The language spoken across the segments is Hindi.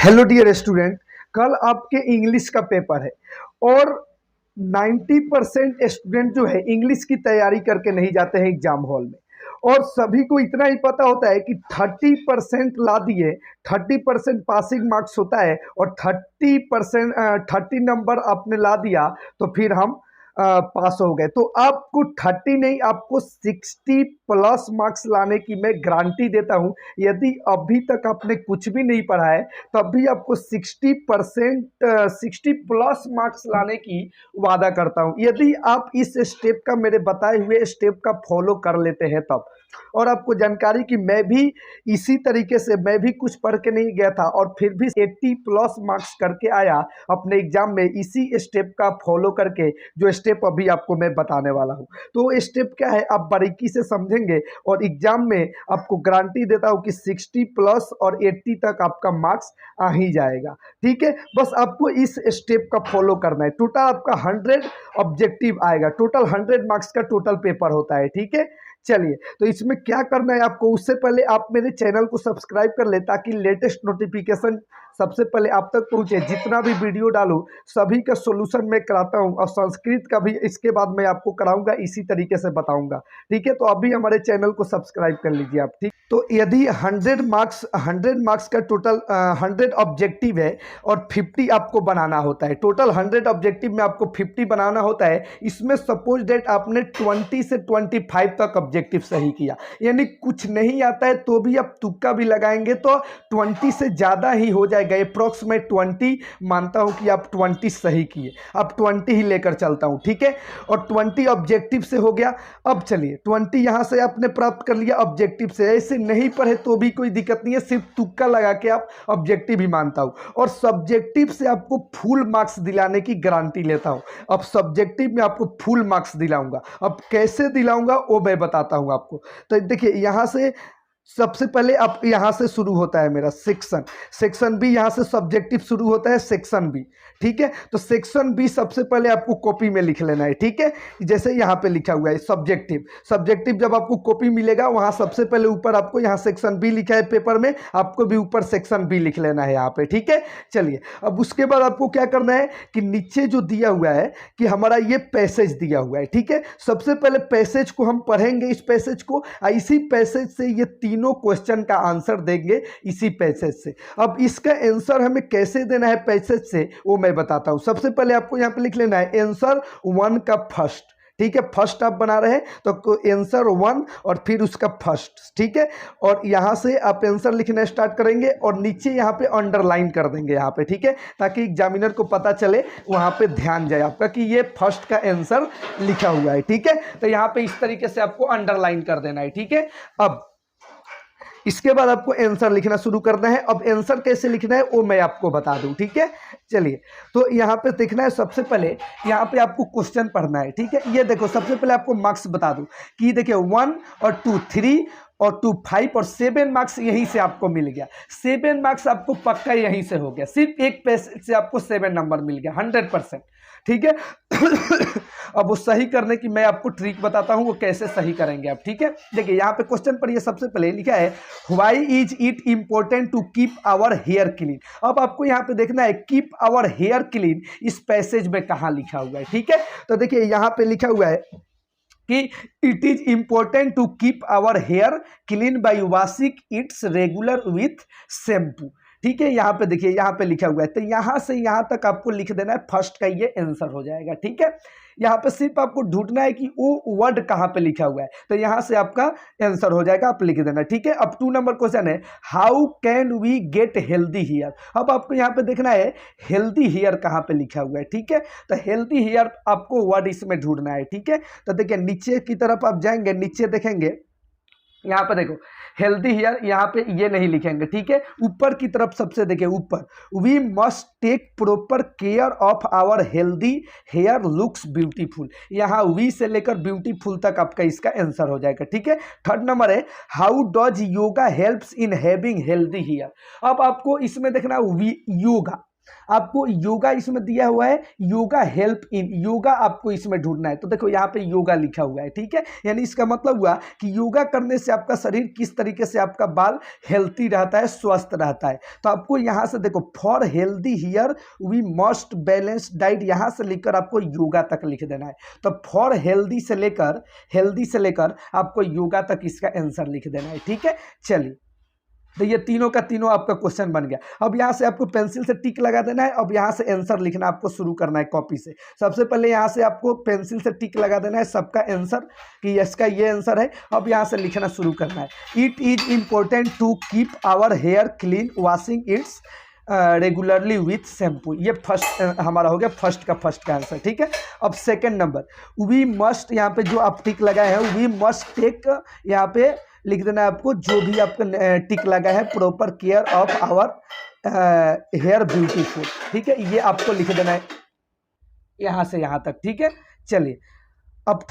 हेलो डियर स्टूडेंट, कल आपके इंग्लिश का पेपर है और 90% स्टूडेंट जो है इंग्लिश की तैयारी करके नहीं जाते हैं एग्जाम हॉल में। और सभी को इतना ही पता होता है कि 30% ला दिए, 30% पासिंग मार्क्स होता है और 30 नंबर आपने ला दिया तो फिर हम पास हो गए। तो आपको 30 नहीं, आपको 60+ मार्क्स लाने की मैं गारंटी देता हूं। यदि अभी तक आपने कुछ भी नहीं पढ़ा है तब भी आपको 60+ मार्क्स लाने की वादा करता हूं, यदि आप इस स्टेप का, मेरे बताए हुए स्टेप का फॉलो कर लेते हैं तब। और आपको जानकारी कि मैं भी इसी तरीके से, मैं भी कुछ पढ़ के नहीं गया था और फिर भी 80+ मार्क्स करके आया अपने एग्जाम में, इसी स्टेप का फॉलो करके, जो स्टेप अभी आपको मैं बताने वाला हूं। तो वो स्टेप क्या है आप बारीकी से समझेंगे और एग्जाम में आपको गारंटी देता हूं कि 60+ और 80 तक आपका मार्क्स आ ही जाएगा। ठीक है, बस आपको इस स्टेप का फॉलो करना है। टोटल आपका 100 ऑब्जेक्टिव आएगा, टोटल 100 मार्क्स का टोटल पेपर होता है। ठीक है, चलिए तो इसमें क्या करना है आपको, उससे पहले आप मेरे चैनल को सब्सक्राइब कर ले ताकि लेटेस्ट नोटिफिकेशन सबसे पहले आप तक पहुंचे। जितना भी वीडियो डालूं सभी का सोल्यूशन मैं कराता हूं और संस्कृत का भी इसके बाद मैं आपको कराऊंगा, इसी तरीके से बताऊंगा। ठीक है, तो अभी हमारे चैनल को सब्सक्राइब कर लीजिए आप। ठीक, तो यदि 100 मार्क्स का टोटल 100 ऑब्जेक्टिव है और 50 आपको बनाना होता है, टोटल 100 ऑब्जेक्टिव में आपको 50 बनाना होता है। इसमें सपोज डेट आपने 20 से 25 तक ऑब्जेक्टिव सही किया, यानी कुछ नहीं आता है तो भी आप तुक्का भी लगाएंगे तो 20 से ज़्यादा ही हो जाएगा। अप्रॉक्स मैं 20 मानता हूं कि आप 20 सही किए, अब 20 ही लेकर चलता हूं। ठीक है, और 20 ऑब्जेक्टिव से हो गया। अब चलिए 20 यहां से आपने प्राप्त कर लिया ऑब्जेक्टिव से। ऐसे नहीं पढ़े तो भी कोई दिक्कत नहीं है, सिर्फ तुक्का लगा के आप ऑब्जेक्टिव ही मानता हूं। और सब्जेक्टिव से आपको फुल मार्क्स दिलाने की गारंटी लेता हूं। अब सब्जेक्टिव में आपको फुल मार्क्स दिलाऊंगा, अब कैसे दिलाऊंगा वो मैं बताता हूं आपको। तो देखिए यहां से सबसे पहले आप, यहां से शुरू होता है मेरा सेक्शन, सेक्शन बी, यहां से सब्जेक्टिव शुरू होता है सेक्शन बी। ठीक है, तो सेक्शन बी सबसे पहले आपको कॉपी में लिख लेना है। ठीक है, जैसे यहां पे लिखा हुआ है सब्जेक्टिव, सब्जेक्टिव जब आपको कॉपी मिलेगा वहां सबसे पहले ऊपर आपको, यहां सेक्शन बी लिखा है पेपर में, आपको भी ऊपर सेक्शन बी लिख लेना है यहां पे। ठीक है, चलिए अब उसके बाद आपको क्या करना है कि नीचे जो दिया हुआ है कि हमारा ये पैसेज दिया हुआ है। ठीक है, सबसे पहले पैसेज को हम पढ़ेंगे, इस पैसेज को, इसी पैसेज से ये तीनों क्वेश्चन का आंसर देंगे इसी पैसेज से। अब इसका आंसर हमें कैसे देना है पैसेज से वो मैं बताता हूं। सबसे पहले आपको यहां पे लिख लेना है आंसर 1 का फर्स्ट। ठीक है, फर्स्ट आप बना रहे हैं तो आंसर 1 और फिर उसका फर्स्ट। ठीक है, और यहां से आप आंसर लिखना स्टार्ट करेंगे और नीचे यहां पे अंडरलाइन कर देंगे यहां पे। ठीक है, ताकि एग्जामिनर को पता चले, वहां पे ध्यान जाए आपका कि ये फर्स्ट का आंसर लिखा हुआ है। ठीक है, तो यहां पे इस तरीके से आपको अंडरलाइन कर देना है। ठीक है, अब इसके बाद आपको आंसर लिखना शुरू करना है। अब आंसर कैसे लिखना है वो मैं आपको बता दूं। ठीक है, चलिए तो यहां पे देखना है, सबसे पहले यहां पे आपको क्वेश्चन पढ़ना है। ठीक है, ये देखो सबसे पहले आपको मार्क्स बता दूं कि देखिए 1 और 2 3 और 2 5 और 7 मार्क्स यहीं से आपको मिल गया। 7 मार्क्स आपको पक्का यहीं से हो गया, सिर्फ एक पैसेज से आपको 7 नंबर मिल गया 100%। ठीक है अब वो सही करने की मैं आपको ट्रिक बताता हूं, वो कैसे सही करेंगे आप। ठीक है, देखिए यहां पे क्वेश्चन पढ़िए, सबसे पहले लिखा है why is it important to keep our hair clean. अब आपको यहां पे देखना है कीप आवर हेयर क्लीन इस पैसेज में कहां लिखा हुआ है। ठीक है, तो देखिए यहां पे लिखा हुआ है कि it is important to keep our hair clean by washing its regular with shampoo. ठीक है, यहां पे देखिए यहां पे लिखा हुआ है, तो यहां से यहां तक आपको लिख देना है, फर्स्ट का ये आंसर हो जाएगा। ठीक है, यहां पे सिर्फ आपको ढूंढना है कि वो वर्ड कहां पे लिखा हुआ है, तो यहां से आपका आंसर हो जाएगा, आप लिख देना। ठीक है, अब 2 नंबर क्वेश्चन है how can we get healthy hair. अब आपको यहां पे देखना है हेल्दी हेयर कहां पे लिखा हुआ है। ठीक है, तो हेल्दी हेयर आपको वर्ड इसमें ढूंढना है। ठीक है, तो देखिए नीचे की तरफ आप जाएंगे, नीचे देखेंगे यहाँ पे देखो हेल्दी हेयर, यहाँ पे ये नहीं लिखेंगे। ठीक है, ऊपर की तरफ सबसे देखिए ऊपर, we must take proper care of our healthy hair looks beautiful, यहाँ वी से लेकर ब्यूटीफुल तक आपका इसका आंसर हो जाएगा। ठीक है, थर्ड नंबर है how does yoga helps in having healthy hair. अब आपको इसमें देखना वी योगा, आपको योगा इसमें दिया हुआ है, योगा हेल्प इन, योगा आपको इसमें ढूंढना है। तो देखो यहाँ पे योगा लिखा हुआ है, ठीक है, यानी इसका मतलब हुआ कि योगा करने से आपका शरीर किस तरीके से आपका बाल हेल्थी रहता है, स्वस्थ रहता है। तो आपको यहाँ से देखो, for healthy hair we must balance diet, यहाँ से लेकर आपको योगा तक लिख देना है। तो फॉर हेल्दी से लेकर आपको योगा तक इसका आंसर लिख देना है, ठीक है। चलिए, तो ये तीनों का तीनों आपका क्वेश्चन बन गया। अब यहाँ से आपको पेंसिल से टिक लगा देना है। अब यहाँ से आंसर लिखना आपको शुरू करना है कॉपी से। सबसे पहले यहाँ से आपको पेंसिल से टिक लगा देना है सबका आंसर कि इसका ये आंसर है। अब यहाँ से लिखना शुरू करना है, it is important to keep our hair clean washing its regularly with shampoo. ये फर्स्ट हमारा हो गया, फर्स्ट का आंसर, ठीक है। अब सेकेंड नंबर, वी मस्ट, यहाँ पे जो आप टिक लगाए हैं, वी मस्ट टेक, यहाँ पे लिख देना है आपको जो भी आपका टिक लगा है, proper care of our hair beautiful, ठीक है, ये आपको लिख देना है यहाँ से यहाँ तक, ठीक है। चलिए, अब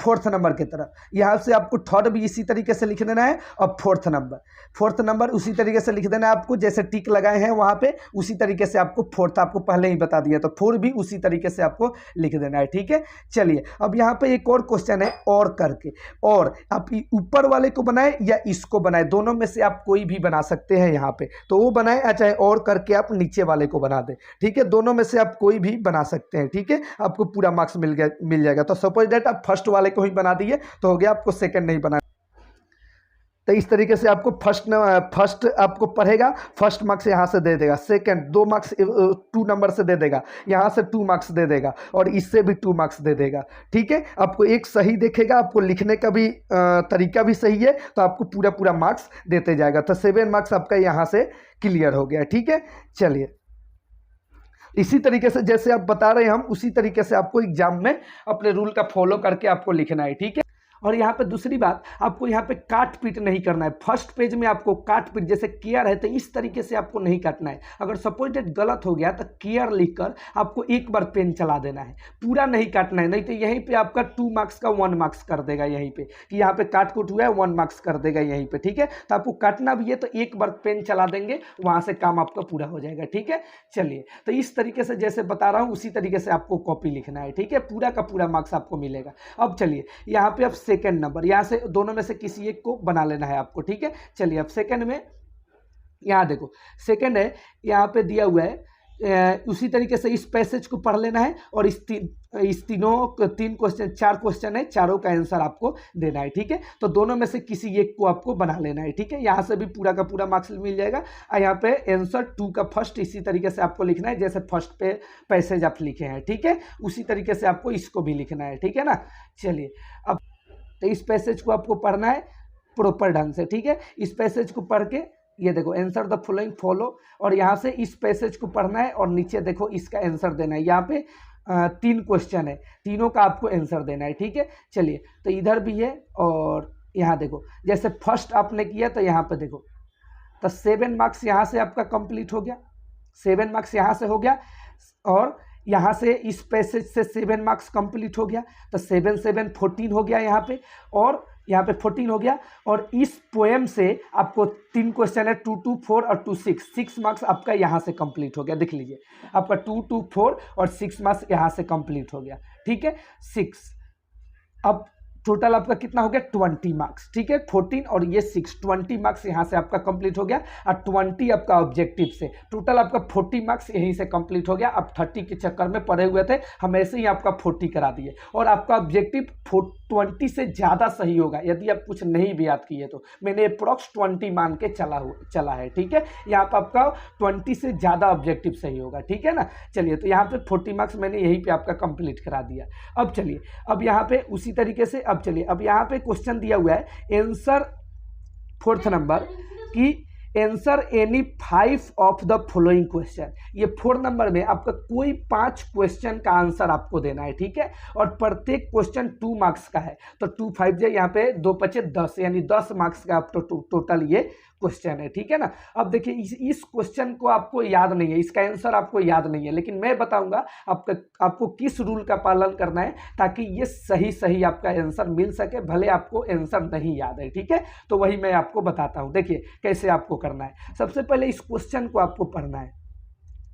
फोर्थ नंबर की तरफ, यहाँ से आपको थर्ड भी इसी तरीके से लिख देना है। अब फोर्थ नंबर उसी तरीके से लिख देना है आपको, जैसे टिक लगाए हैं वहाँ पे उसी तरीके से आपको फोर्थ, आपको पहले ही बता दिया, तो फोर भी उसी तरीके से आपको लिख देना है, ठीक है। चलिए, अब यहाँ पे एक और क्वेश्चन है, और करके, और आप ऊपर वाले को बनाए या इसको बनाए, दोनों में से आप कोई भी बना सकते हैं यहाँ पे, तो वो बनाए, चाहे और करके आप नीचे वाले को बना दें, ठीक है, दोनों में से आप कोई भी बना सकते हैं, ठीक है, आपको पूरा मार्क्स मिल जाएगा। तो सपोज दैट आप फर्स्ट वाले को ही बना दिए तो हो गया, आपको सेकंड नहीं बना। तो इस तरीके से आपको फर्स्ट आपको पढ़ेगा, फर्स्ट मार्क्स यहाँ से दे देगा, सेकंड 2 मार्क्स 2 नंबर से दे देगा, यहाँ से 2 मार्क्स दे देगा, और इससे भी 2 मार्क्स दे देगा, ठीक है। आपको एक सही देखेगा, आपको लिखने का भी तरीका भी सही है, तो आपको पूरा मार्क्स देते जाएगा। तो 7 मार्क्स आपका यहाँ से क्लियर हो गया, ठीक है। चलिए, इसी तरीके से जैसे आप बता रहे हैं हम, उसी तरीके से आपको एग्जाम में अपने रूल का फॉलो करके आपको लिखना है, ठीक है। और यहाँ पे दूसरी बात, आपको यहाँ पे काट पीट नहीं करना है। फर्स्ट पेज में आपको काट पीट, जैसे केयर है तो इस तरीके से आपको नहीं काटना है। अगर सपोज डेट गलत हो गया तो केयर लिखकर आपको एक बार पेन चला देना है, पूरा नहीं काटना है, नहीं तो यहीं पे आपका 2 मार्क्स का 1 मार्क्स कर देगा, यहीं पे कि यहाँ पे काट कूट हुआ है 1 मार्क्स कर देगा यहीं पे, ठीक है। तो आपको काटना भी है तो एक बार पेन चला देंगे, वहाँ से काम आपका पूरा हो जाएगा, ठीक है। चलिए, तो इस तरीके से जैसे बता रहा हूँ उसी तरीके से आपको कॉपी लिखना है, ठीक है, पूरा का पूरा मार्क्स आपको मिलेगा। अब चलिए, यहाँ पे अब सेकंड नंबर, यहाँ से दोनों में से किसी एक को बना लेना है आपको, ठीक है। चलिए, अब सेकंड में यहाँ देखो, सेकंड है, यहाँ पे दिया हुआ है, उसी तरीके से इस पैसेज को पढ़ लेना है, और इस तीनों 3 क्वेश्चन 4 क्वेश्चन है, चारों का आंसर आपको देना है, ठीक है। तो दोनों में से किसी एक को आपको बना लेना है, ठीक है। यहाँ से भी पूरा का पूरा मार्क्स मिल जाएगा। यहाँ पे आंसर 2 का फर्स्ट इसी तरीके से आपको लिखना है, जैसे फर्स्ट पे पैसेज आप लिखे हैं, ठीक है, उसी तरीके से आपको इसको भी लिखना है, ठीक है ना। चलिए, अब तो इस पैसेज को आपको पढ़ना है प्रॉपर ढंग से, ठीक है। इस पैसेज को पढ़ के ये देखो, आंसर द फॉलोइंग फॉलो, और यहाँ से इस पैसेज को पढ़ना है और नीचे देखो इसका आंसर देना है। यहाँ पे 3 क्वेश्चन है, तीनों का आपको आंसर देना है, ठीक है। चलिए, तो इधर भी है, और यहाँ देखो जैसे फर्स्ट आपने किया तो यहाँ पे देखो, तो 7 मार्क्स यहाँ से आपका कंप्लीट हो गया, 7 मार्क्स यहाँ से हो गया, और यहाँ से इस पैसेज से 7 मार्क्स कंप्लीट हो गया, तो 7 7 14 हो गया यहाँ पे, और यहाँ पे 14 हो गया। और इस पोएम से आपको 3 क्वेश्चन है, 2 2 4 और 2 6 मार्क्स आपका यहाँ से कंप्लीट हो गया। देख लीजिए, आपका 2 2 4 और 6 मार्क्स यहाँ से कंप्लीट हो गया, ठीक है, 6। अब टोटल आपका कितना हो गया, 20 मार्क्स, ठीक है, 14 और ये 6, 20 मार्क्स यहाँ से आपका कंप्लीट हो गया, और 20 आपका ऑब्जेक्टिव से, टोटल आपका 40 मार्क्स यहीं से कंप्लीट हो गया। अब 30 के चक्कर में पड़े हुए थे, हम ऐसे ही आपका 40 करा दिए, और आपका ऑब्जेक्टिव 20 से ज़्यादा सही होगा यदि आप कुछ नहीं भी याद किए तो। मैंने अप्रॉक्स 20 मान के चला है, ठीक है। यहाँ पर आपका 20 से ज़्यादा ऑब्जेक्टिव सही होगा, ठीक है ना। चलिए, तो यहाँ पे 40 मार्क्स मैंने यहीं पे आपका कंप्लीट करा दिया। अब चलिए, अब यहाँ पे उसी तरीके से, अब चलिए, अब यहाँ पे क्वेश्चन दिया हुआ है आंसर 4th नंबर की, answer any 5 of the following question. ये 4 नंबर में आपका कोई 5 क्वेश्चन का आंसर आपको देना है, ठीक है, और प्रत्येक क्वेश्चन 2 मार्क्स का है, तो 2 5 जो यहाँ पे 2 5 10, यानी 10 मार्क्स का आपको टोटल ये क्वेश्चन है, ठीक है ना। अब देखिए, इस क्वेश्चन को आपको याद नहीं है, इसका आंसर आपको याद नहीं है, लेकिन मैं बताऊंगा आपको किस रूल का पालन करना है ताकि ये सही आपका आंसर मिल सके, भले आपको आंसर नहीं याद है, ठीक है। तो वही मैं आपको बताता हूं, देखिए कैसे आपको करना है। सबसे पहले इस क्वेश्चन को आपको पढ़ना है,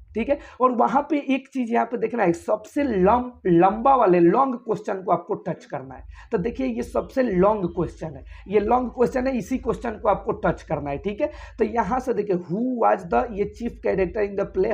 ठीक है। और वहां पे एक चीज यहाँ पे देखना है, सबसे लंबा वाले लॉन्ग क्वेश्चन को आपको टच करना है। तो देखिए ये सबसे लॉन्ग क्वेश्चन है, ये लॉन्ग क्वेश्चन है, इसी क्वेश्चन को आपको टच करना है, ठीक है। तो यहाँ से देखिए हु वाज द ये chief character in the play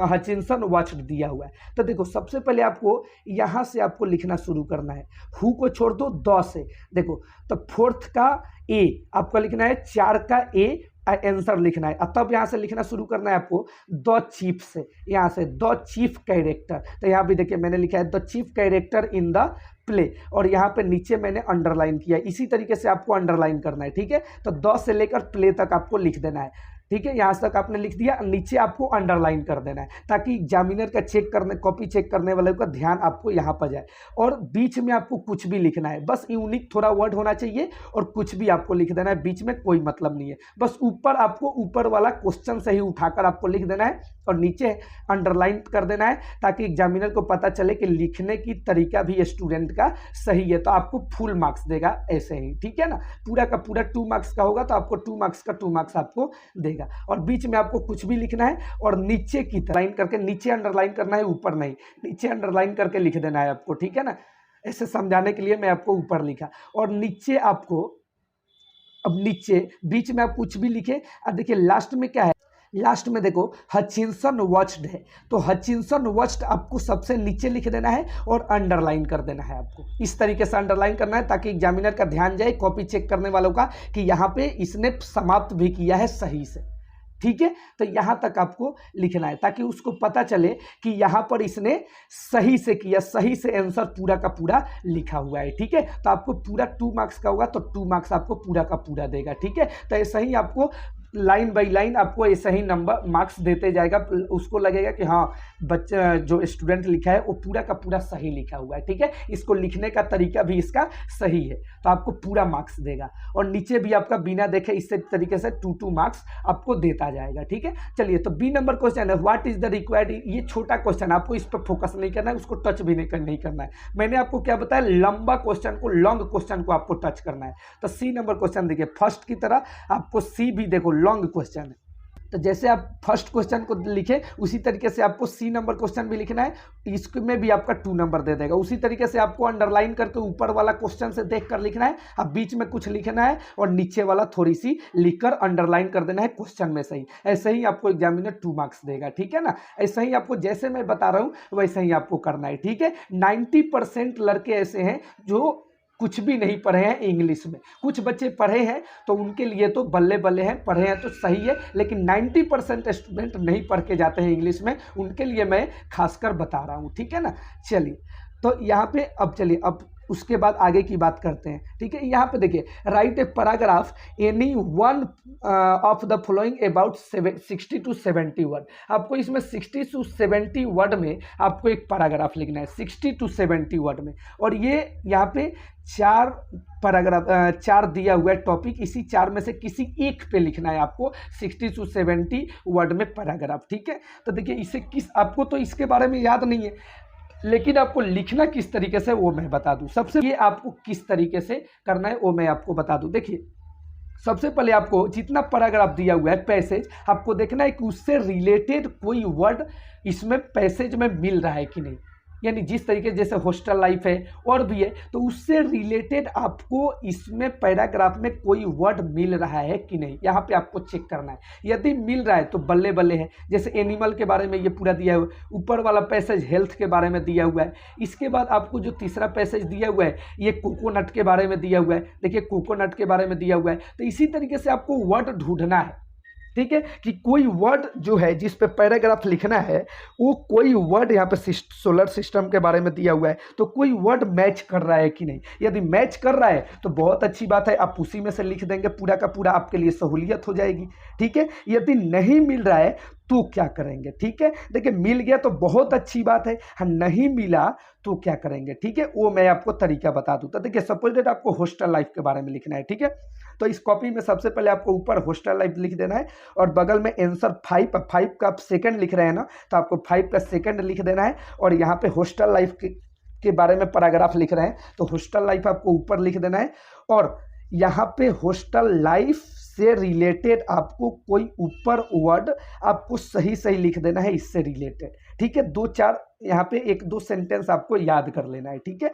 Hutchinson watched दिया हुआ है। तो देखो सबसे पहले आपको यहाँ से आपको लिखना शुरू करना है, हु को छोड़ दो द से, देखो तो फोर्थ का ए आपको लिखना है, 4 का ए आंसर लिखना है, तब यहाँ से लिखना शुरू करना है आपको द चीफ से, यहाँ से द चीफ कैरेक्टर। तो यहाँ भी देखिए मैंने लिखा है the chief character in the play, और यहाँ पे नीचे मैंने अंडरलाइन किया, इसी तरीके से आपको अंडरलाइन करना है, ठीक है। तो द से लेकर प्ले तक आपको लिख देना है, ठीक है। यहाँ तक आपने लिख दिया, नीचे आपको अंडरलाइन कर देना है ताकि एग्जामिनर का चेक करने, कॉपी चेक करने वाले का ध्यान आपको यहाँ पर जाए। और बीच में आपको कुछ भी लिखना है, बस यूनिक थोड़ा वर्ड होना चाहिए और कुछ भी आपको लिख देना है, बीच में कोई मतलब नहीं है, बस ऊपर आपको ऊपर वाला क्वेश्चन से ही उठाकर आपको लिख देना है और नीचे अंडरलाइन कर देना है ताकि एग्जामिनर को पता चले कि लिखने की तरीका भी स्टूडेंट का सही है, तो आपको फुल मार्क्स देगा ऐसे ही, ठीक है ना। पूरा का पूरा 2 मार्क्स का होगा तो आपको 2 मार्क्स का 2 मार्क्स आपको देगा। और बीच में आपको कुछ भी लिखना है और नीचे की लाइन करके नीचे अंडरलाइन करना है, ऊपर नहीं, नीचे अंडरलाइन करके लिख देना है आपको, ठीक है ना। ऐसे समझाने के लिए मैं आपको ऊपर लिखा, और नीचे आपको, अब नीचे बीच में आप कुछ भी लिखे। अब देखिए लास्ट में क्या है, लास्ट में देखो हचिंसन वॉच्ड है, तो हचिंसन वॉच्ड आपको सबसे नीचे लिख देना है और अंडरलाइन कर देना है आपको, इस तरीके से अंडरलाइन करना है ताकि एग्जामिनर का ध्यान जाए, कॉपी चेक करने वालों का, कि यहाँ पे इसने समाप्त भी किया है सही से, ठीक है। तो यहाँ तक आपको लिखना है ताकि उसको पता चले कि यहाँ पर इसने सही से किया, सही से आंसर पूरा का पूरा लिखा हुआ है, ठीक है। तो आपको पूरा 2 मार्क्स का होगा तो 2 मार्क्स आपको पूरा का पूरा देगा, ठीक है। तो ऐसा ही आपको लाइन बाय लाइन आपको ऐसा ही नंबर मार्क्स देते जाएगा, उसको लगेगा कि हाँ बच्चा जो स्टूडेंट लिखा है वो पूरा का पूरा सही लिखा हुआ है, ठीक है। इसको लिखने का तरीका भी इसका सही है तो आपको पूरा मार्क्स देगा, और नीचे भी आपका बिना देखे इस तरीके से 2 मार्क्स आपको देता जाएगा, ठीक है। चलिए तो बी नंबर क्वेश्चन है, व्हाट इज द रिक्वायर्ड, ये छोटा क्वेश्चन, आपको इस पर फोकस नहीं करना है, उसको टच भी नहीं करना है। मैंने आपको क्या बताया, लंबा क्वेश्चन को, लॉन्ग क्वेश्चन को आपको टच करना है। तो सी नंबर क्वेश्चन देखिए, फर्स्ट की तरह आपको सी भी देखो लॉन्ग क्वेश्चन है, तो जैसे आप फर्स्ट क्वेश्चन को लिखे उसी तरीके से आपको सी नंबर क्वेश्चन भी लिखना है, इसमें भी आपका 2 नंबर दे देगा। उसी तरीके से आपको अंडरलाइन करके ऊपर वाला क्वेश्चन से देखकर लिखना है, अब बीच में कुछ लिखना है और नीचे वाला थोड़ी सी लिखकर अंडरलाइन कर देना है क्वेश्चन में सही। ऐसे ही आपको एग्जामिनर 2 मार्क्स देगा, ठीक है ना। ऐसा ही आपको जैसे मैं बता रहा हूँ वैसे ही आपको करना है, ठीक है। 90% लड़के ऐसे हैं जो कुछ भी नहीं पढ़े हैं इंग्लिश में, कुछ बच्चे पढ़े हैं तो उनके लिए तो बल्ले बल्ले हैं, पढ़े हैं तो सही है, लेकिन 90% स्टूडेंट नहीं पढ़ के जाते हैं इंग्लिश में, उनके लिए मैं खासकर बता रहा हूँ, ठीक है ना। चलिए तो यहाँ पे अब चलिए अब उसके बाद आगे की बात करते हैं, ठीक है। यहाँ पे देखिए, right a paragraph any one of the following about 60 to 70 word. आपको इसमें 60 to 70 वर्ड में आपको एक पैराग्राफ लिखना है, 60 to 70 वर्ड में, और ये यहाँ पे 4 पैराग्राफ 4 दिया हुआ है टॉपिक, इसी 4 में से किसी एक पे लिखना है आपको 60 to 70 वर्ड में पैराग्राफ, ठीक है। तो देखिए इसे किस, आपको तो इसके बारे में याद नहीं है, लेकिन आपको लिखना किस तरीके से वो मैं बता दूं। सबसे ये आपको किस तरीके से करना है वो मैं आपको बता दूं। देखिए सबसे पहले आपको जितना पैराग्राफ दिया हुआ है पैसेज, आपको देखना है कि उससे रिलेटेड कोई वर्ड इसमें पैसेज में मिल रहा है कि नहीं, यानी जिस तरीके जैसे हॉस्टल लाइफ है और भी है तो उससे रिलेटेड आपको इसमें पैराग्राफ में कोई वर्ड मिल रहा है कि नहीं, यहाँ पे आपको चेक करना है। यदि मिल रहा है तो बल्ले बल्ले है, जैसे एनिमल के बारे में ये पूरा दिया हुआ है, ऊपर वाला पैसेज हेल्थ के बारे में दिया हुआ है। इसके बाद आपको जो तीसरा पैसेज दिया हुआ है ये कोकोनट के बारे में दिया हुआ है, देखिए कोकोनट के बारे में दिया हुआ है। तो इसी तरीके से आपको वर्ड ढूंढना है, ठीक है, कि कोई वर्ड जो है जिस पे पैराग्राफ लिखना है वो कोई वर्ड यहाँ पे सोलर सिस्टम के बारे में दिया हुआ है तो कोई वर्ड मैच कर रहा है कि नहीं। यदि मैच कर रहा है तो बहुत अच्छी बात है, आप उसी में से लिख देंगे, पूरा का पूरा आपके लिए सहूलियत हो जाएगी, ठीक है। यदि नहीं मिल रहा है तो क्या करेंगे, ठीक है। देखिए मिल गया तो बहुत अच्छी बात है, हाँ नहीं मिला तो क्या करेंगे, ठीक है, वो मैं आपको तरीका बता दूँ। तो देखिए सपोज दैट आपको हॉस्टल लाइफ के बारे में लिखना है, ठीक है। तो इस कॉपी में सबसे पहले आपको ऊपर हॉस्टल लाइफ लिख देना है और बगल में आंसर 5 का आप सेकंड लिख रहे हैं ना, तो आपको 5 का सेकंड लिख देना है, और यहाँ पे हॉस्टल लाइफ के बारे में पैराग्राफ लिख रहे हैं तो हॉस्टल लाइफ आपको ऊपर लिख देना है, और यहाँ पे हॉस्टल लाइफ इससे रिलेटेड आपको कोई ऊपर वर्ड आपको सही सही लिख देना है, इससे रिलेटेड। ठीक है, 2-4 यहाँ पे 1-2 सेंटेंस आपको याद कर लेना है। ठीक है।